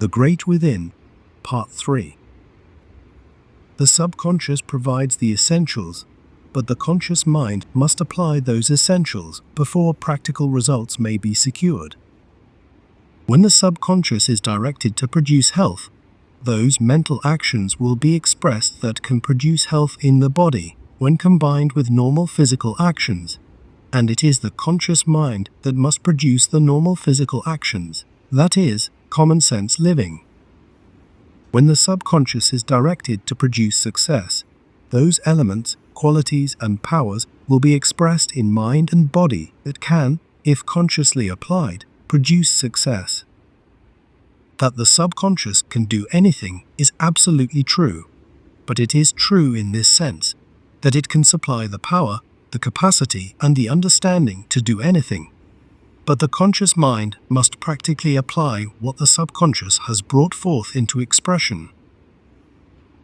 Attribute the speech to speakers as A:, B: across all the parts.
A: The Great Within, Part 3. The subconscious provides the essentials, but the conscious mind must apply those essentials before practical results may be secured. When the subconscious is directed to produce health, those mental actions will be expressed that can produce health in the body when combined with normal physical actions, and it is the conscious mind that must produce the normal physical actions, that is, common sense living. When the subconscious is directed to produce success, those elements, qualities, and powers will be expressed in mind and body that can, if consciously applied, produce success. That the subconscious can do anything is absolutely true, but it is true in this sense, that it can supply the power, the capacity, and the understanding to do anything. But the conscious mind must practically apply what the subconscious has brought forth into expression.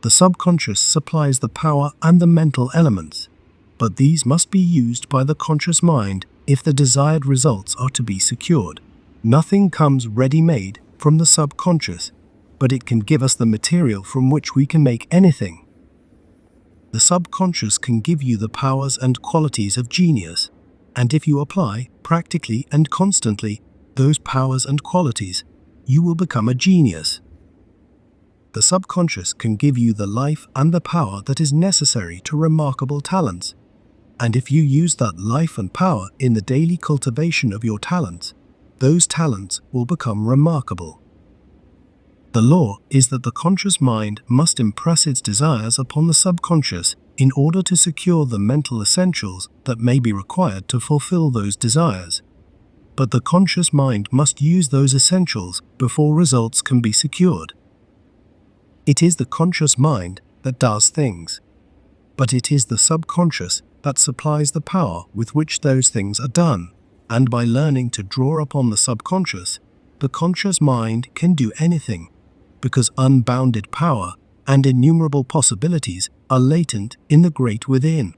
A: The subconscious supplies the power and the mental elements, but these must be used by the conscious mind if the desired results are to be secured. Nothing comes ready-made from the subconscious, but it can give us the material from which we can make anything. The subconscious can give you the powers and qualities of genius, and if you apply, practically and constantly, those powers and qualities, you will become a genius. The subconscious can give you the life and the power that is necessary to remarkable talents, and if you use that life and power in the daily cultivation of your talents, those talents will become remarkable. The law is that the conscious mind must impress its desires upon the subconscious in order to secure the mental essentials that may be required to fulfill those desires. But the conscious mind must use those essentials before results can be secured. It is the conscious mind that does things, but it is the subconscious that supplies the power with which those things are done, and by learning to draw upon the subconscious, the conscious mind can do anything, because unbounded power and innumerable possibilities are latent in the Great Within.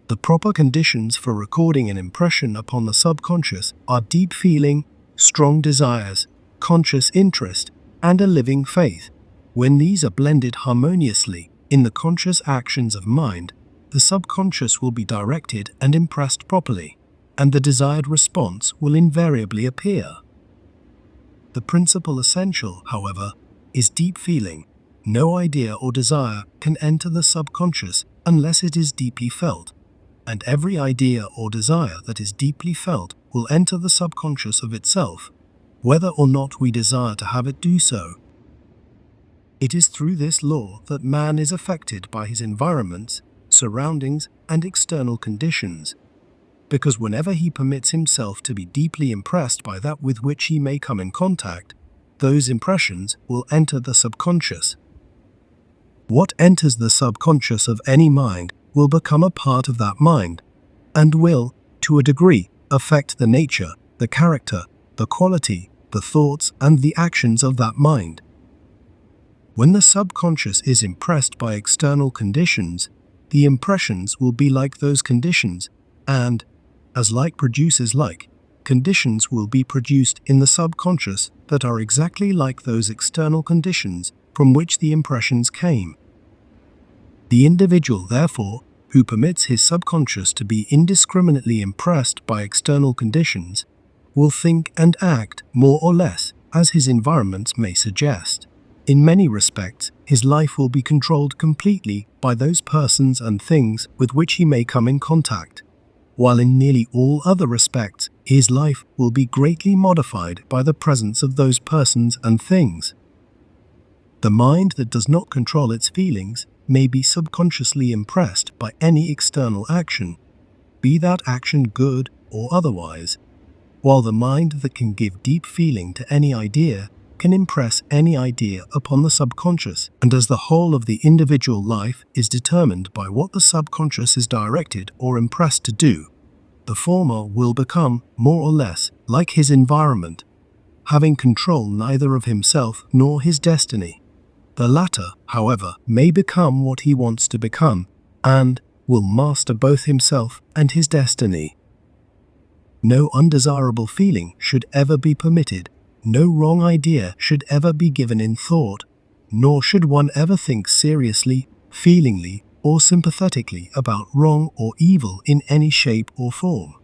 A: The proper conditions for recording an impression upon the subconscious are deep feeling, strong desires, conscious interest, and a living faith. When these are blended harmoniously in the conscious actions of mind, the subconscious will be directed and impressed properly, and the desired response will invariably appear. The principal essential, however, is deep feeling. No idea or desire can enter the subconscious unless it is deeply felt, and every idea or desire that is deeply felt will enter the subconscious of itself, whether or not we desire to have it do so. It is through this law that man is affected by his environments, surroundings, and external conditions, because whenever he permits himself to be deeply impressed by that with which he may come in contact, those impressions will enter the subconscious. What enters the subconscious of any mind will become a part of that mind, and will, to a degree, affect the nature, the character, the quality, the thoughts, and the actions of that mind. When the subconscious is impressed by external conditions, the impressions will be like those conditions, and, as like produces like, conditions will be produced in the subconscious that are exactly like those external conditions from which the impressions came. The individual, therefore, who permits his subconscious to be indiscriminately impressed by external conditions, will think and act more or less as his environments may suggest. In many respects, his life will be controlled completely by those persons and things with which he may come in contact, while in nearly all other respects, his life will be greatly modified by the presence of those persons and things. The mind that does not control its feelings may be subconsciously impressed by any external action, be that action good or otherwise, while the mind that can give deep feeling to any idea can impress any idea upon the subconscious, and as the whole of the individual life is determined by what the subconscious is directed or impressed to do, the former will become, more or less, like his environment, having control neither of himself nor his destiny. The latter, however, may become what he wants to become, and will master both himself and his destiny. No undesirable feeling should ever be permitted, No wrong idea should ever be given in thought, nor should one ever think seriously, feelingly, or sympathetically about wrong or evil in any shape or form.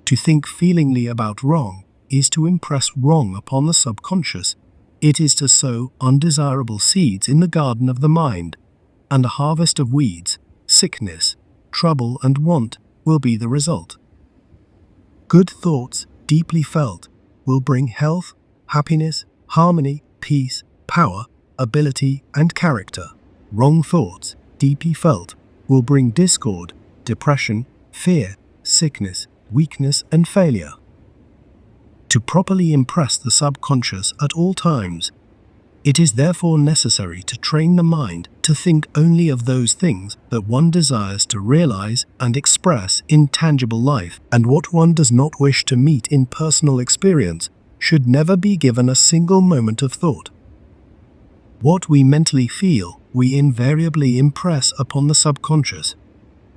A: To think feelingly about wrong is to impress wrong upon the subconscious. It is to sow undesirable seeds in the garden of the mind, and a harvest of weeds, sickness, trouble, and want will be the result. Good thoughts, deeply felt, will bring health, happiness, harmony, peace, power, ability, and character. Wrong thoughts, deeply felt, will bring discord, depression, fear, sickness, weakness, and failure. To properly impress the subconscious at all times, it is therefore necessary to train the mind to think only of those things that one desires to realize and express in tangible life, and what one does not wish to meet in personal experience should never be given a single moment of thought. What we mentally feel, we invariably impress upon the subconscious,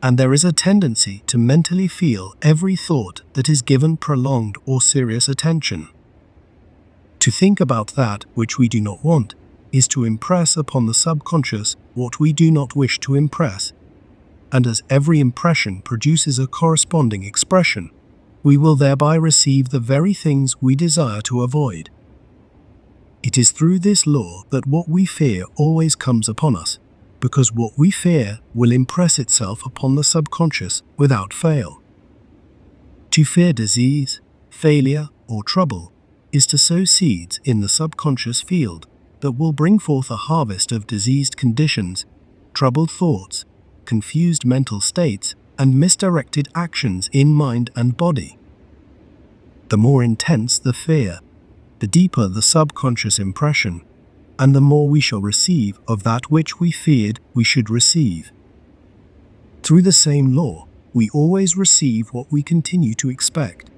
A: and there is a tendency to mentally feel every thought that is given prolonged or serious attention. To think about that which we do not want is to impress upon the subconscious what we do not wish to impress, and as every impression produces a corresponding expression, we will thereby receive the very things we desire to avoid. It is through this law that what we fear always comes upon us, because what we fear will impress itself upon the subconscious without fail. To fear disease, failure, or trouble is to sow seeds in the subconscious field that will bring forth a harvest of diseased conditions, troubled thoughts, confused mental states, and misdirected actions in mind and body. The more intense the fear, the deeper the subconscious impression, and the more we shall receive of that which we feared we should receive. Through the same law, we always receive what we continue to expect,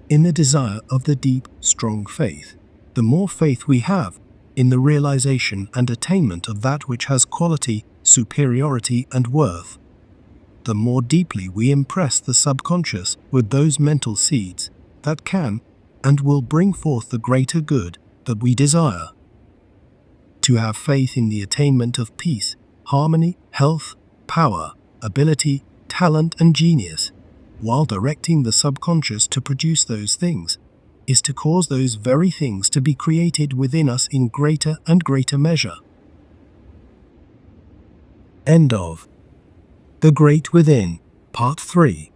A: in the desire of the deep, strong faith. The more faith we have in the realization and attainment of that which has quality, superiority, and worth, the more deeply we impress the subconscious with those mental seeds that can and will bring forth the greater good that we desire. To have faith in the attainment of peace, harmony, health, power, ability, talent, and genius, while directing the subconscious to produce those things, is to cause those very things to be created within us in greater and greater measure. End of The Great Within, Part 3.